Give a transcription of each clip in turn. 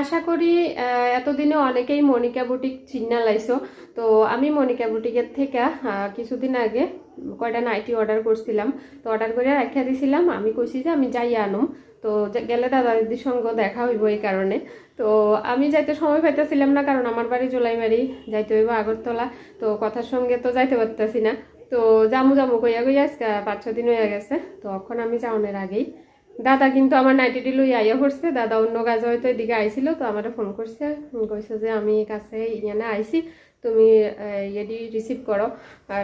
আশা করি এতদিনে অনেকেই মনিকা বুটিক চিন্না লাইছো। তো আমি মনিকা বুটিকের থেকে কিছুদিন আগে কয়টা নাইটি অর্ডার করছিলাম। তো অর্ডার করে রেখে দিছিলাম, আমি কইছি যে আমি যাই আনুম। তো গেলে দাদা দিদির সঙ্গে দেখা হইব এই কারণে। তো আমি যাইতে সময় পাইতেছিলাম না, কারণ আমার বাড়ি জোলাইবাড়ি, যাইতে হইব আগরতলা। তো কথার সঙ্গে তো যাইতে পারতেছি না। তো জামু জামু কইয়া কইয়া আজকে 5-6 দিন হয়ে গেছে। তো এখন আমি যাওয়ার আগেই দাদা কিন্তু আমার নাইটিটি লই আইয়া পড়ছে। দাদা অন্য কাজে হয়তো এদিকে আইছিল, তো আমার ফোন করছে, কইছে যে আমি কাছে ইয়ানে আইছি, তুমি ইয়েডি রিসিভ করো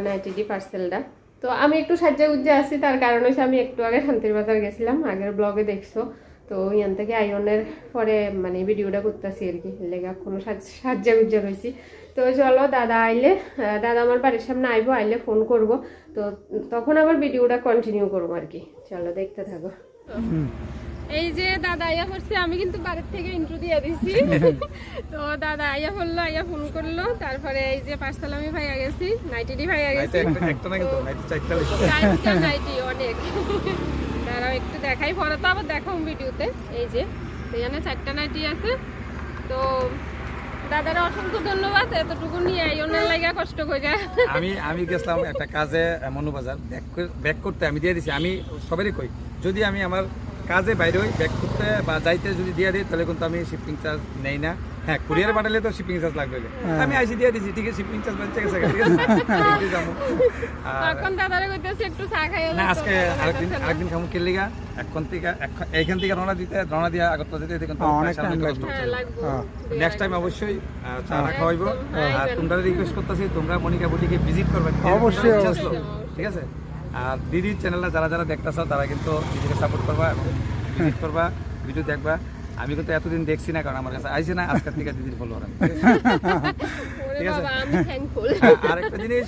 নাইটিটি পার্সেলটা। তো আমি একটু সাজ্জা গুজ্জা আছি, তার কারণ হচ্ছে আমি একটু আগে শান্তির বাজার গেছিলাম, আগের ব্লগে দেখছো। তো ইয়ান থেকে আইনের পরে মানে ভিডিওটা করতেছি আর কি, লেগে কোনো সাজ্জা গুজ্জা রয়েছি। তো চলো দাদা আইলে, দাদা আমার বাড়ির সামনে আইবো, আইলে ফোন করব। তো তখন আবার ভিডিওটা কন্টিনিউ করবো আর কি। চলো দেখতে থাকো। এই যে দাদা আইয়া পড়ছে, আমি কিন্তু বাড়ির থেকে ইন্ট্রো দিয়ে দিছি। তো দাদা আইয়া পড়লো, আইয়া ফোন করলো, তারপরে এই যে পার্সেল আমি ভাইয়া গেছি, নাইটি ভাইয়া গেছি। চারটা নাইটি অনেক। দাঁড়াও একটু দেখাই, পরে তো আবার দেখাম ভিডিওতে। এই যে এখানে 4টা নাইটি আছে। তো দাদারা অসংখ্য ধন্যবাদ, এতটুকু নিয়ে আইনের লাগা কষ্ট করে। আমি গেছিলাম একটা কাজে মনুবাজার, ব্যাক করতে আমি দিয়ে দিছি। আমি সবারই কই, যদি আমি আমার কাজে বাইরে হই, ব্যাক করতে বা যাইতে যদি দিয়ে দিই, তাহলে কিন্তু আমি শিপিং চার্জ নেই না। হ্যাঁ, কুরিয়ারে পাঠালে তো শিপিং চার্জ লাগবে। আমি আইসি দিয়ে দিছি, ঠিক আছে, শিপিং চার্জ বেঁচে গেছে, ঠিক আছে। এখন দাদারে কইতেছে একটু চা খাইও না, আজকে আরেকদিন খামু কিল্লিগা। এইখান থেকে রওনা দিয়া আগরতলা যেতে দেখুন নেক্সট টাইম অবশ্যই চা খাওয়াইবো। আর তোমরা রিকোয়েস্ট করতেছি, তোমরা মনিকা বুটিকে ভিজিট করবে অবশ্যই, ঠিক আছে। আর দিদির চ্যানেলটা যারা যারা দেখতেছ, তারা কিন্তু দিদিকে সাপোর্ট করবা এবং ভিজিট করবা, ভিডিও দেখবা। আমি কিন্তু এতদিন দেখছি না, কারণ আমার কাছে আইসি না, আজকের থেকে দিদির ফলোয়ার। ঠিক আছে। আরেকটা জিনিস,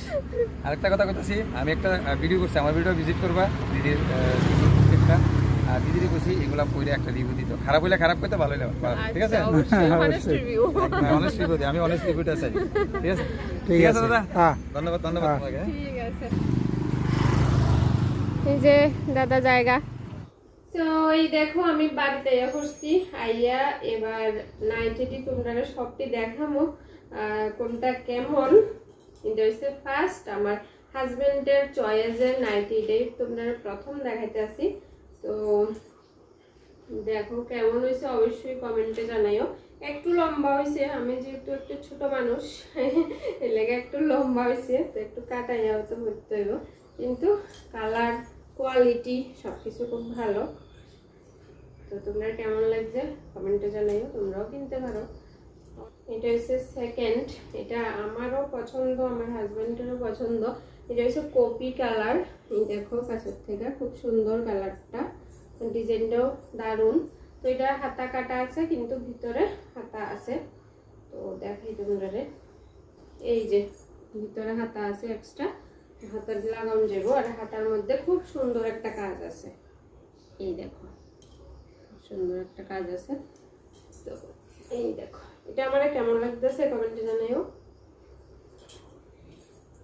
আরেকটা কথা কইতেছি, আমি একটা ভিডিও করছি, আমার ভিডিও ভিজিট করবা দিদির রিসিপ্টটা। আর দিদিরই কইছি এগুলা পড়ে একটা রিভিউ দিত, খারাপ হইলে খারাপ কইতে, ভালো হইলে ঠিক আছে। অনেস্ট রিভিউ দিই, আমি অনেস্ট রিভিউটা চাই, ঠিক আছে। ঠিক আছে দাদা, ধন্যবাদ তোমাকে। ঠিক আছে। এই যে দাদা জায়গা। তো এই দেখো আমি বাড়িতে আইয়া করছি, আইয়া এবার নাইটিটি তোমরা সবটি দেখামো কোনটা কেমন। এটা হচ্ছে ফার্স্ট আমার হাজবেন্ডের চয়েসের নাইটিটাই তোমরা প্রথম দেখাইতে আসি। তো দেখো কেমন হয়েছে, অবশ্যই কমেন্টে জানাইও। একটু লম্বা হয়েছে, আমি যেহেতু একটু ছোট মানুষ, এর লেগে একটু লম্বা হয়েছে, তো একটু কাটাইয়া তো করতে হইব, কিন্তু কালার কোয়ালিটি সবকিছু খুব ভালো। তো তোমরা কেমন লাগছে কমেন্টে জানাইও, তোমরাও কিনতে পারো। এটা হচ্ছে সেকেন্ড, এটা আমারও পছন্দ, আমার হাজবেন্ডেরও পছন্দ। এটা হচ্ছে কপি কালার, দেখো কাছের থেকে খুব সুন্দর কালারটা, ডিজাইনটাও দারুণ। তো এটা হাতা কাটা আছে, কিন্তু ভিতরে হাতা আছে। তো দেখাই তোমরা, এই যে ভিতরে হাতা আছে এক্সট্রা, হাতার লাগানো যাবো। আর হাতার মধ্যে খুব সুন্দর একটা কাজ আছে, এই দেখো সুন্দর একটা কাজ আছে। তো এই দেখো, এটা আমার কেমন লাগতেছে কমেন্টে জানাইও।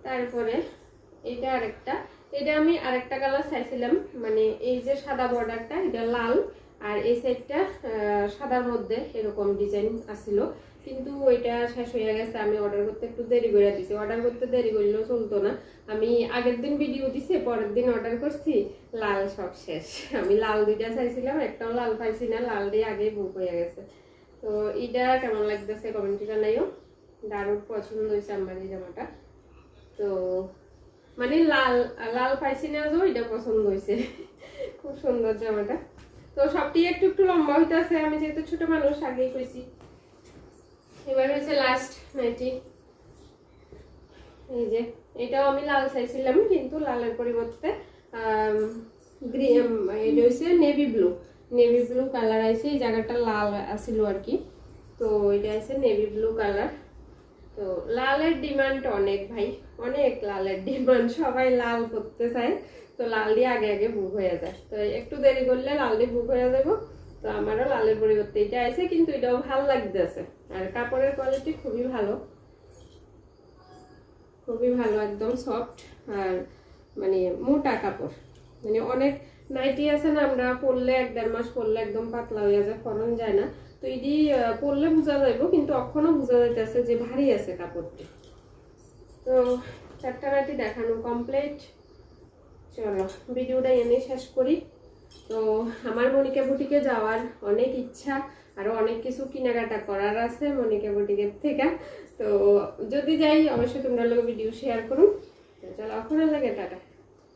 তারপরে এটা আরেকটা, এটা আমি আরেকটা কালার চাইছিলাম, মানে এই যে সাদা বর্ডারটা এটা লাল, আর এই সাইডটা সাদার মধ্যে এরকম ডিজাইন আসছিল, কিন্তু ওইটা শেষ হয়ে গেছে। আমি অর্ডার করতে একটু দেরি করে দিছি, অর্ডার করতে দেরি করলেও চলতো না। আমি আগের দিন ভিডিও দিছি, পরের দিন অর্ডার করছি, লাল সব শেষ। আমি লাল দুইটা চাইছিলাম, একটাও লাল পাইছি না, লাল দিয়ে আগেই বুক হয়ে গেছে। তো এটা কেমন লাগতেছে কমেন্টে জানাইও, দারুণ পছন্দ হয়েছে আমার এই জামাটা। তো মানে লাল লাল পাইছি না, যে এটা পছন্দ হয়েছে, খুব সুন্দর জামাটা। তো সবটি একটু একটু লম্বা হইতে আছে, আমি যেহেতু ছোট মানুষ আগেই কইছি। এবার হচ্ছে লাস্ট নাইটি, এই যে এটাও আমি লাল চাইছিলাম, কিন্তু লালের পরিবর্তে গ্রিন, এটা হচ্ছে নেভি ব্লু কালার আছে। এই জায়গাটা লাল আসিল আর কি, তো এটা আছে নেভি ব্লু কালার। তো লালের ডিমান্ড অনেক ভাই, অনেক লালের ডিমান্ড, সবাই লাল করতে চায়। তো লাল দিয়ে আগে আগে বুক হয়ে যায়, তো একটু দেরি করলে লাল দিয়ে বুক হয়ে যাবো। তো আমারও লালের পরিবর্তে এটা আছে, কিন্তু এটাও ভালো লাগতেছে। আর কাপড়ের কোয়ালিটি খুবই ভালো, একদম সফট, আর মানে মোটা কাপড়। মানে অনেক নাইটি আছে না, আমরা পরলে 1-1.5 মাস পরলে একদম পাতলা হয়ে যায়, ফরন যায় না। তো এটি পরলে বোঝা যাইব, কিন্তু এখনো বোঝা যাইতেছে যে ভারী আছে কাপড়টি। তো 4টা নাইটি দেখানো কমপ্লিট। চলো ভিডিওটা এনে শেষ করি। তো আমার মনিকা বুটিকে যাওয়ার অনেক ইচ্ছা, আরো অনেক কিছু কেনাকাটা করার আছে মনিকা বুটিকের থেকে। তো যদি যাই অবশ্যই তোমরা লোক ভিডিও শেয়ার করুন। চলো এখন লাগে টাটা।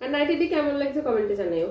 আর নাইটিটি কেমন লাগছে কমেন্টে জানাইও।